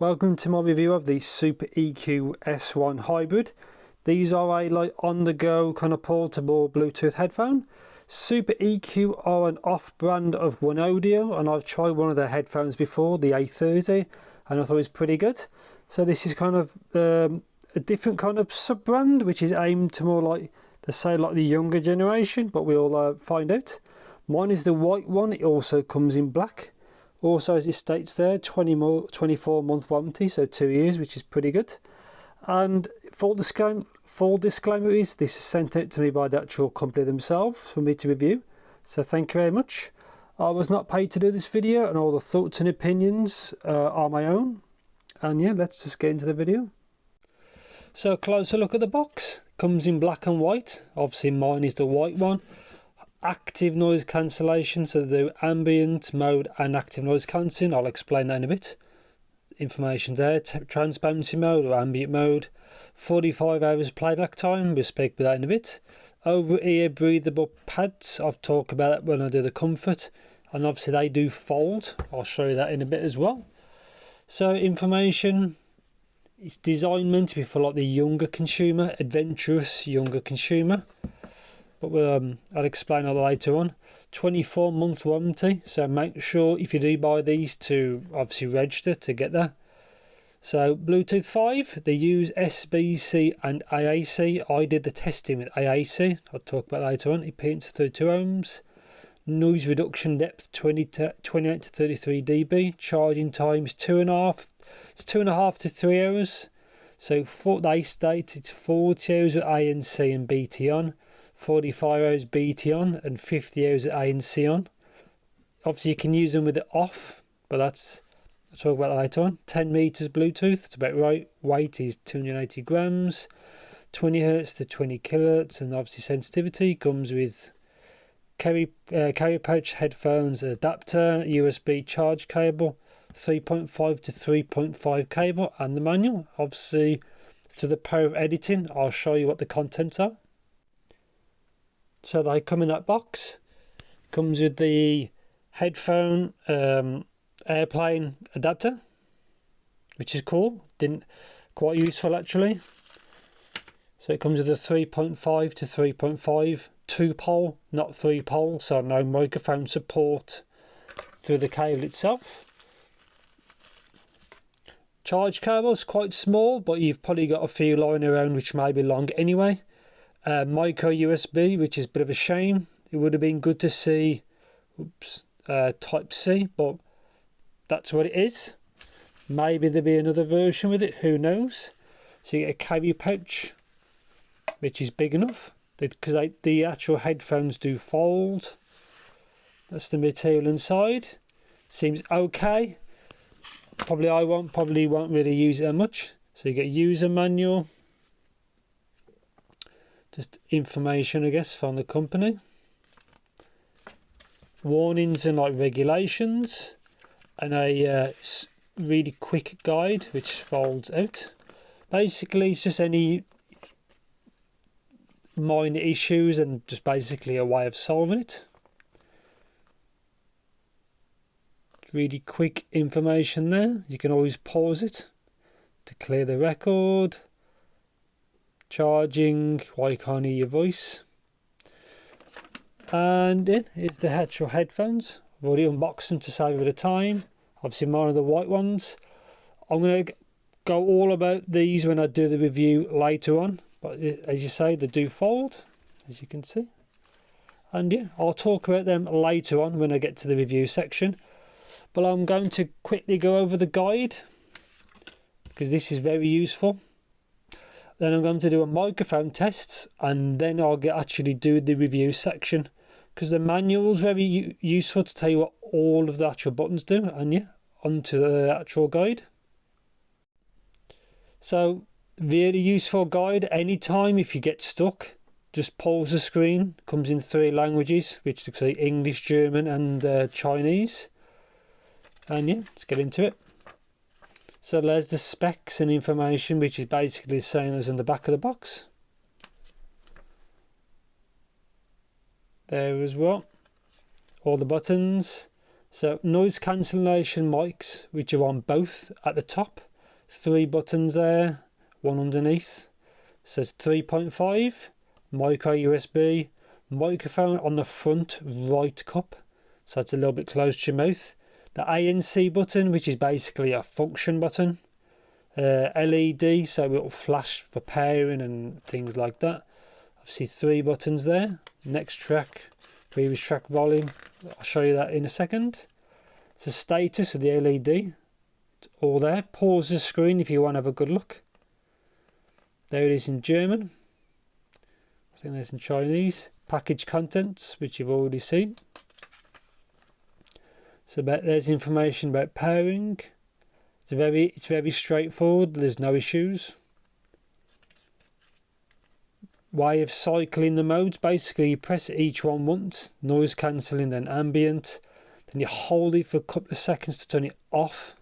Welcome to my review of the SuperEQ S1 Hybrid. These are a on-the-go kind of portable Bluetooth headphone. SuperEQ are an off-brand of One Audio, and I've tried one of their headphones before, the A30, and I thought it was pretty good. So this is kind of a different kind of sub-brand, which is aimed to more like, they say, like the younger generation, but we'll find out. Mine is the white one. It also comes in black. Also, as it states there, 24-month warranty, so 2 years, which is pretty good. And full disclaimer is this is sent out to me by the actual company themselves for me to review. So thank you very much. I was not paid to do this video, and all the thoughts and opinions are my own. And yeah, let's just get into the video. So a closer look at the box. Comes in black and white. Obviously mine is the white one. Active noise cancellation, so they do ambient mode and active noise cancelling. I'll explain that in a bit. Information there. Transparency mode or ambient mode. 45 hours playback time. We'll speak about that in a bit. Over-ear breathable pads. I've talked about that when I do the comfort, and obviously they do fold. I'll show you that in a bit as well. So information. It's designed meant to be for like the younger consumer, adventurous younger consumer. But I'll explain all that later on. 24-month warranty, so make sure if you do buy these to obviously register to get that. So Bluetooth 5, they use SBC and AAC. I did the testing with AAC. I'll talk about that later on. It peaks to 32 ohms. Noise reduction depth 28 to 33 dB. Charging time is 2.5 to 3 hours. So they state it's 40 hours with ANC and BT on. 45 hours BT on and 50 hours at ANC on. Obviously you can use them with it off, but I'll talk about that later on. 10 meters Bluetooth, it's about right. Weight is 280 grams, 20 hertz to 20 kilohertz, and obviously sensitivity comes with carry pouch headphones, adapter, USB charge cable, 3.5 to 3.5 cable, and the manual. Obviously to the power of editing, I'll show you what the contents are. So they come in that box. Comes with the headphone airplane adapter, which is cool. Quite useful actually. So it comes with a 3.5 to 3.5 2-pole, not 3-pole, so no microphone support through the cable itself. Charge cable is quite small, but you've probably got a few lying around which may be long anyway. Micro USB, which is a bit of a shame. It would have been good to see Type C, but that's what it is. Maybe there'll be another version with it, who knows. So you get a carry pouch, which is big enough, because the actual headphones do fold. That's the material inside. Seems okay. Probably won't really use it that much. So you get a user manual. Just information, I guess, from the company. Warnings and regulations, and a really quick guide which folds out. Basically, it's just any minor issues and just basically a way of solving it. Really quick information there. You can always pause it to clear the record. Charging, why you can't hear your voice. And here's the actual headphones. I've already unboxed them to save a bit of time. Obviously mine are the white ones. I'm going to go all about these when I do the review later on. But as you say, they do fold, as you can see. And yeah, I'll talk about them later on when I get to the review section. But I'm going to quickly go over the guide, because this is very useful. Then I'm going to do a microphone test, and then I'll actually do the review section, because the manual is very useful to tell you what all of the actual buttons do. And yeah, onto the actual guide. So really useful guide. Anytime if you get stuck, just pause the screen. Comes in 3 languages, which looks like English, German and Chinese. And yeah, let's get into it. So there's the specs and information, which is basically the same as in the back of the box. There as well. All the buttons. So noise cancellation mics, which are on both at the top. 3 buttons there, one underneath. It says 3.5, micro USB, microphone on the front right cup, so it's a little bit close to your mouth. The ANC button, which is basically a function button. LED, so it will flash for pairing and things like that. Obviously 3 buttons there. Next track, previous track, volume. I'll show you that in a second. It's a status with the LED. It's all there. Pause the screen if you want to have a good look. There it is in German. I think there's in Chinese. Package contents, which you've already seen. So there's information about pairing. It's very straightforward. There's no issues. Way of cycling the modes. Basically, you press each one once. Noise cancelling, then ambient. Then you hold it for a couple of seconds to turn it off.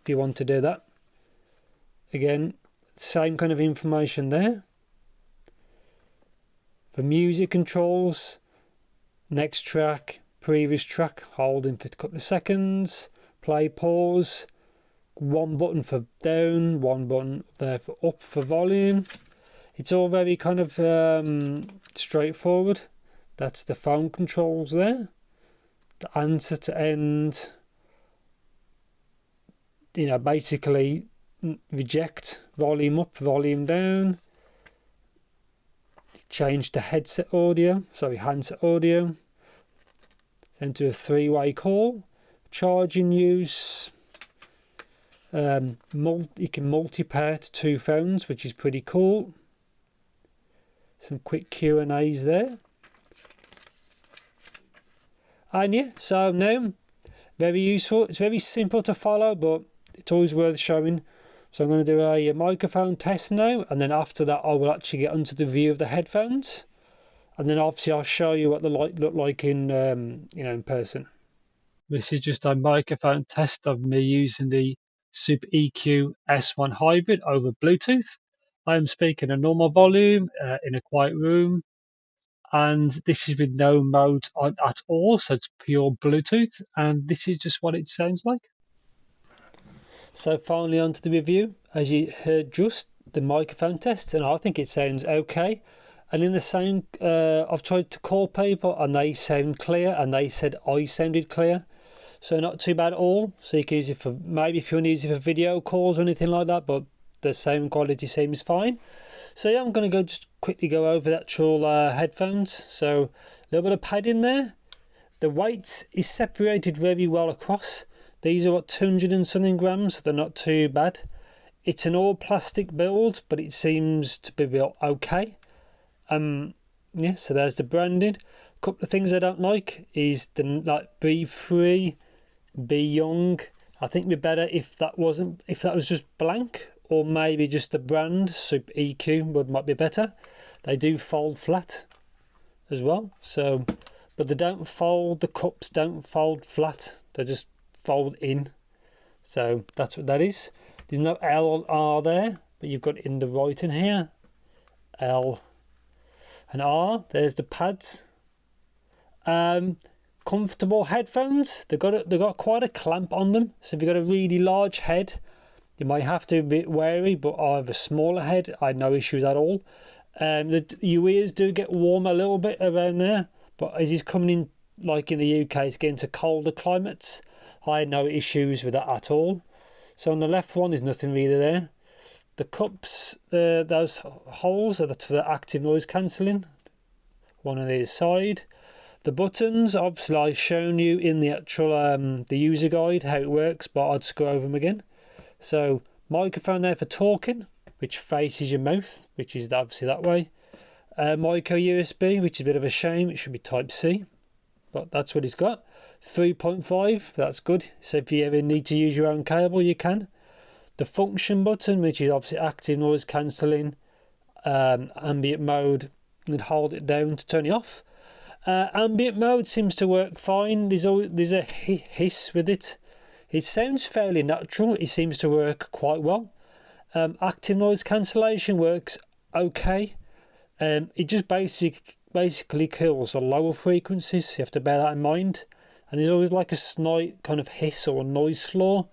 If you want to do that. Again, same kind of information there. For music controls, next track, previous track, holding for a couple of seconds, play, pause, 1 button for down, 1 button there for up for volume. It's all very kind of straightforward. That's the phone controls there. The answer to end, basically reject, volume up, volume down. Change to handset audio, enter a 3-way call, charging use, you can multi-pair to 2 phones, which is pretty cool. Some quick Q&As there. And yeah, so now, very useful. It's very simple to follow, but it's always worth showing. So I'm going to do a microphone test now, and then after that I will actually get onto the view of the headphones, and then obviously I'll show you what the light look like in in person. This is just a microphone test of me using the SuperEQ S1 Hybrid over Bluetooth. I am speaking a normal volume in a quiet room, and this is with no modes on at all, so it's pure Bluetooth, and this is just what it sounds like. So finally onto the review. As you heard just, the microphone test, and I think it sounds okay. And in the same, I've tried to call people and they sound clear, and they said I sounded clear. So not too bad at all. So you can use it for, maybe if you want to use it for video calls or anything like that, but the sound quality seems fine. So yeah, I'm going to just quickly go over the actual headphones. So a little bit of padding there. The weight is separated very well across. These are 200 and something grams, so they're not too bad. It's an all plastic build, but it seems to be built okay. Yeah, so there's the branding. A couple of things I don't like is the Be Free, Be Young. I think it'd be better if that was just blank, or maybe just the brand SuperEQ might be better. They do fold flat as well, so but they don't fold. The cups don't fold flat. They just fold in. So that's what that is. There's no L or R there, but you've got it in the right in here. L and R. There's the pads. Comfortable headphones. They've got quite a clamp on them. So if you've got a really large head, you might have to be a bit wary. But I have a smaller head. I had no issues at all. Your ears do get warm a little bit around there, but as he's coming in, like in the UK, it's getting to colder climates. I had no issues with that at all. So on the left one, there's nothing really there. The cups, those holes are for the active noise cancelling. One on either side. The buttons, obviously I've shown you in the actual the user guide how it works, but I'd just go over them again. So microphone there for talking, which faces your mouth, which is obviously that way. Micro USB, which is a bit of a shame. It should be Type C, but that's what it's got. 3.5, that's good. So if you ever need to use your own cable, you can. The function button, which is obviously active noise cancelling, ambient mode, and hold it down to turn it off. Ambient mode seems to work fine. There's a hiss with it. It sounds fairly natural. It seems to work quite well. Active noise cancellation works okay. It just basically kills the lower frequencies. So you have to bear that in mind. And there's always like a slight kind of hiss or noise floor.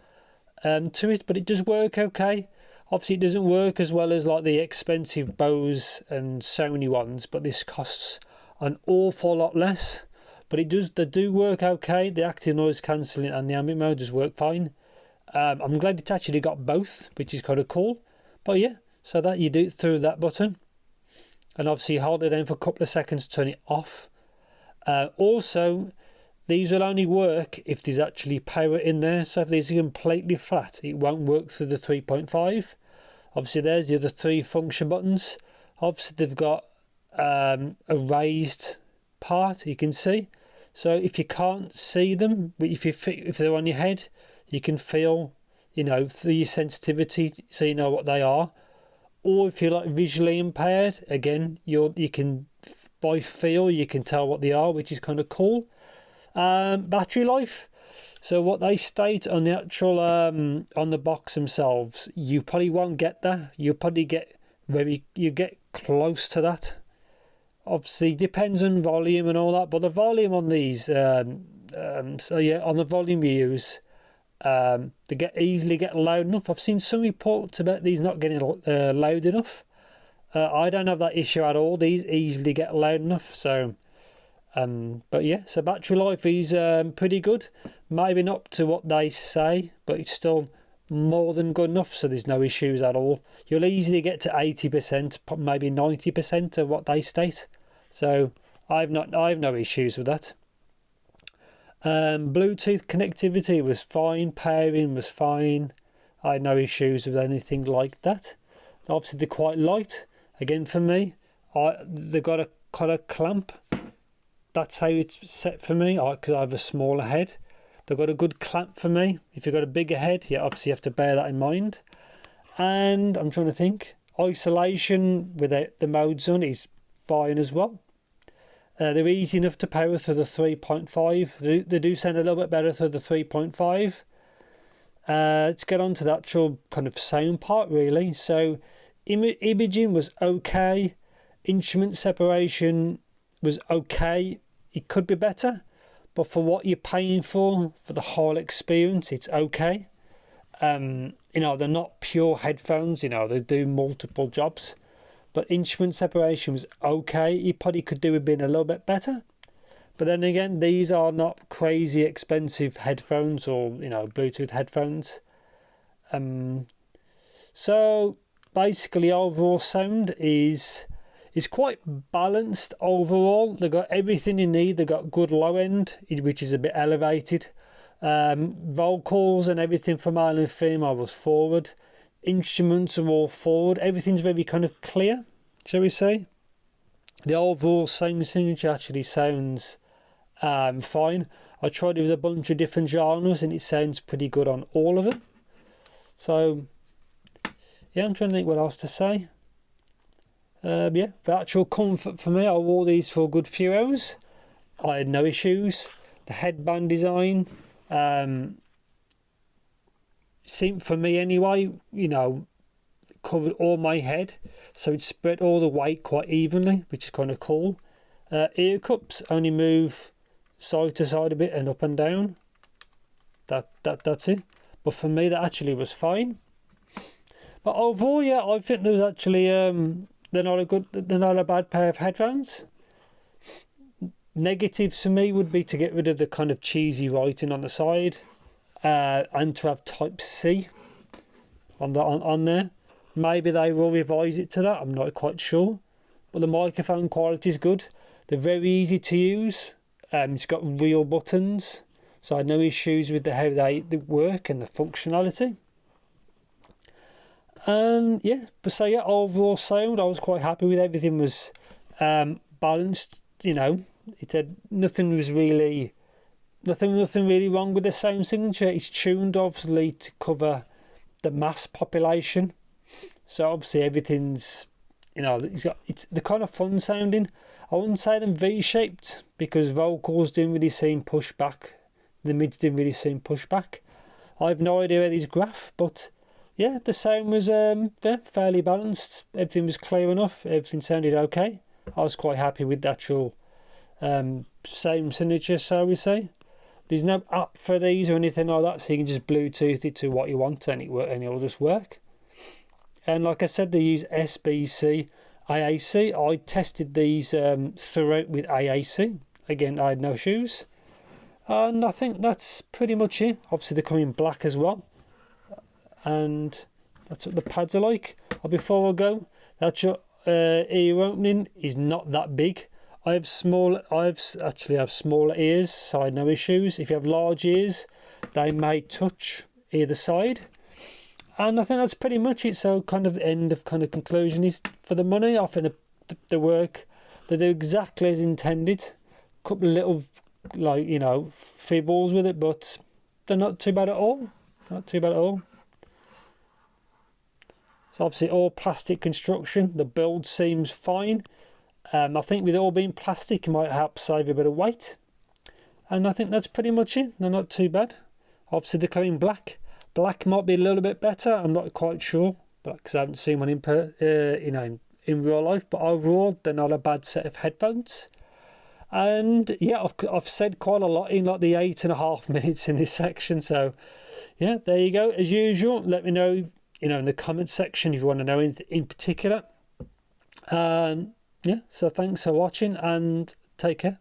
to it, but it does work okay. Obviously it doesn't work as well as like the expensive Bose and Sony ones, but this costs an awful lot less. But they do work okay. The active noise cancelling and the ambient mode does work fine. I'm glad it's actually got both, which is kind of cool. But yeah, so that you do it through that button, and obviously hold it down for a couple of seconds to turn it off. Also, these will only work if there's actually power in there. So if these are completely flat, it won't work through the 3.5. Obviously there's the other 3 function buttons. Obviously they've got a raised part, you can see. So if you can't see them, but if they're on your head, you can feel, through your sensitivity, so you know what they are. Or if you're like visually impaired, again, you can by feel you can tell what they are, which is kind of cool. Battery life. So what they state on the actual on the box themselves, you probably won't get that. You probably get close to that. Obviously depends on volume and all that, but the volume on these, so yeah, on the volume you use, they easily get loud enough. I've seen some reports about these not getting loud enough. I don't have that issue at all. These easily get loud enough. So, but yeah, so battery life is pretty good. Maybe not to what they say, but it's still more than good enough. So there's no issues at all. You'll easily get to 80%, maybe 90% of what they state. So I've no issues with that. Bluetooth connectivity was fine. Pairing was fine. I had no issues with anything like that. Obviously they're quite light. Again, for me, they've got a kind of clamp. That's how it's set for me, because I have a smaller head. They've got a good clamp for me. If you've got a bigger head, obviously you have to bear that in mind. And I'm trying to think. Isolation without the modes on is fine as well. They're easy enough to power through the 3.5. They do sound a little bit better through the 3.5. Let's get on to the actual kind of sound part, really. So imaging was okay. Instrument separation was okay. It could be better, but for what you're paying for the whole experience, it's okay. They're not pure headphones. They do multiple jobs. But instrument separation was okay. You probably could do with being a little bit better. But then again, these are not crazy expensive headphones or, Bluetooth headphones. So basically overall sound is quite balanced overall. They've got everything you need. They've got good low end, which is a bit elevated. Vocals and everything from male and female was forward. Instruments are all forward. Everything's very kind of clear, shall we say. The overall sound signature actually sounds fine. I tried it with a bunch of different genres and it sounds pretty good on all of them. So yeah, I'm trying to think what else to say. Yeah, the actual comfort for me, I wore these for a good few hours. I had no issues. The headband design seemed, for me anyway, covered all my head, so it spread all the weight quite evenly, which is kind of cool. Ear cups only move side to side a bit and up and down. That's it. But for me, that actually was fine. But overall, yeah, I think there's actually they're not a bad pair of headphones. Negatives for me would be to get rid of the kind of cheesy writing on the side, and to have Type C on there. Maybe they will revise it to that. I'm not quite sure. But the microphone quality is good. They're very easy to use. It's got real buttons, so I had no issues with how they work and the functionality. And yeah, but so yeah, overall sound, I was quite happy with. Everything was balanced. It had nothing really wrong with the sound signature. It's tuned obviously to cover the mass population, so obviously everything's it's the kind of fun sounding. I wouldn't say them V-shaped because vocals didn't really seem pushed back, the mids didn't really seem pushed back. I have no idea where these graph, but yeah, the sound was fairly balanced. Everything was clear enough. Everything sounded okay. I was quite happy with the actual sound signature, shall we say. There's no app for these or anything like that, so you can just Bluetooth it to what you want and it'll just work. And like I said, they use SBC AAC. I tested these throughout with AAC. Again, I had no issues. And I think that's pretty much it. Obviously, they come in black as well. And that's what the pads are like. Before I go, that's your ear opening is not that big. I actually have smaller ears, so I had no issues. If you have large ears, they may touch either side. And I think that's pretty much it. So kind of the end of kind of conclusion is, for the money, I think the work, they do exactly as intended. Couple of little, like, you know, fibbles with it, but they're not too bad at all. Not too bad at all. So obviously all plastic construction. The build seems fine. I think with it all being plastic, it might help save a bit of weight. And I think that's pretty much it. They're not too bad. Obviously they're coming black. Black might be a little bit better. I'm not quite sure, because I haven't seen one in real life. But overall, they're not a bad set of headphones. And yeah, I've said quite a lot in like the 8.5 minutes in this section. So yeah, there you go. As usual, let me know, in the comment section if you want to know anything in particular. Yeah, so thanks for watching and take care.